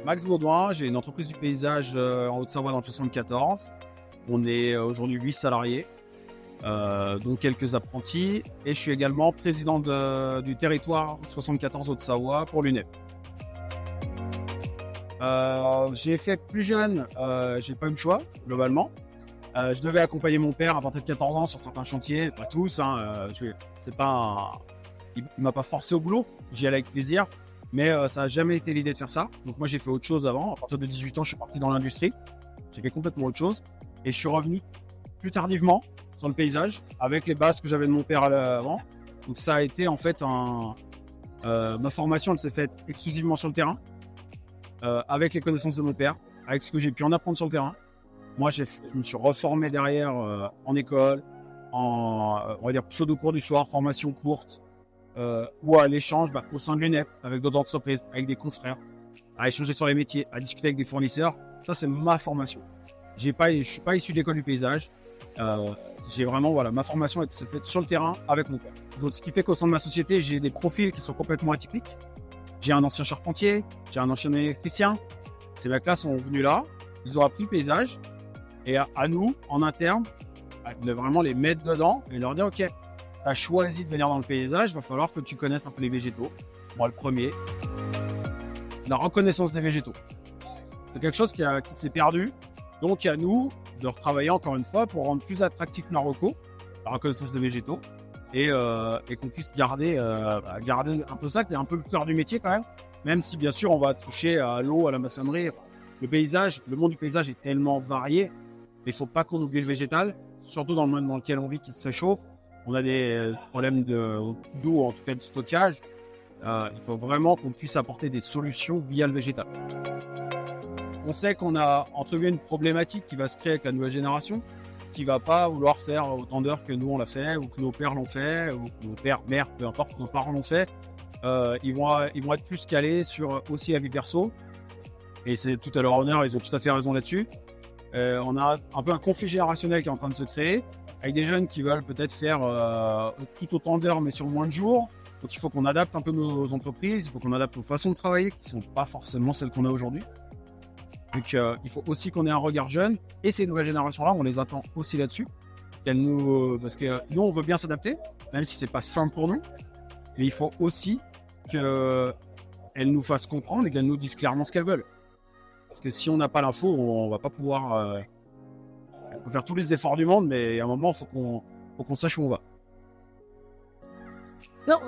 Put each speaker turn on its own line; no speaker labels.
Max Baudouin, j'ai une entreprise du paysage en Haute-Savoie dans le 74. On est aujourd'hui 8 salariés, dont quelques apprentis. Et je suis également président du territoire 74 Haute-Savoie pour l'UNEP. J'ai fait plus jeune, j'ai pas eu le choix, globalement. Je devais accompagner mon père à partir de 14 ans sur certains chantiers, pas tous. Il m'a pas forcé au boulot, j'y allais avec plaisir. Mais ça n'a jamais été l'idée de faire ça. Donc moi, j'ai fait autre chose avant. À partir de 18 ans, je suis parti dans l'industrie. J'ai fait complètement autre chose. Et je suis revenu plus tardivement sur le paysage avec les bases que j'avais de mon père avant. Donc ça a été en fait ma formation, elle s'est faite exclusivement sur le terrain, avec les connaissances de mon père, avec ce que j'ai pu en apprendre sur le terrain. Moi, je me suis reformé derrière en école, on va dire pseudo-cours du soir, formation courte. Ou à l'échange au sein de l'UNEP, avec d'autres entreprises, avec des confrères, à échanger sur les métiers, à discuter avec des fournisseurs. Ça, c'est ma formation. Je ne suis pas issu de l'école du paysage. J'ai vraiment, ma formation s'est faite sur le terrain avec mon père. Donc, ce qui fait qu'au sein de ma société, j'ai des profils qui sont complètement atypiques. J'ai un ancien charpentier, j'ai un ancien électricien. Ces mecs-là sont venus là, ils ont appris le paysage. Et à nous, en interne, de vraiment les mettre dedans et leur dire, OK, tu as choisi de venir dans le paysage, il va falloir que tu connaisses un peu les végétaux. Moi, le premier, la reconnaissance des végétaux. C'est quelque chose qui s'est perdu. Donc, à nous de retravailler encore une fois pour rendre plus attractif Marocco, la reconnaissance des végétaux, et qu'on puisse garder un peu ça, qui est un peu le cœur du métier quand même si bien sûr on va toucher à l'eau, à la maçonnerie. Le monde du paysage est tellement varié, mais il ne faut pas qu'on oublie le végétal, surtout dans le monde dans lequel on vit qui se réchauffe. On a des problèmes d'eau, en tout cas de stockage. Il faut vraiment qu'on puisse apporter des solutions via le végétal. On sait qu'on a entre guillemets une problématique qui va se créer avec la nouvelle génération, qui va pas vouloir faire autant d'heures que nous on l'a fait, ou que nos pères l'ont fait, ou que nos pères, mères, peu importe, nos parents l'ont fait. Ils vont être plus calés sur aussi la vie perso. Et c'est tout à leur honneur, ils ont tout à fait raison là-dessus. On a un peu un conflit générationnel qui est en train de se créer, avec des jeunes qui veulent peut-être faire tout autant d'heures mais sur moins de jours. Donc il faut qu'on adapte un peu nos entreprises, il faut qu'on adapte nos façons de travailler qui ne sont pas forcément celles qu'on a aujourd'hui. Donc il faut aussi qu'on ait un regard jeune, et ces nouvelles générations-là, on les attend aussi là-dessus. Parce que nous, on veut bien s'adapter, même si c'est pas simple pour nous, mais il faut aussi qu'elles nous fassent comprendre et qu'elles nous disent clairement ce qu'elles veulent. Parce que si on n'a pas l'info, on va pas pouvoir on peut faire tous les efforts du monde, mais à un moment, il faut qu'on sache où on va.
Non,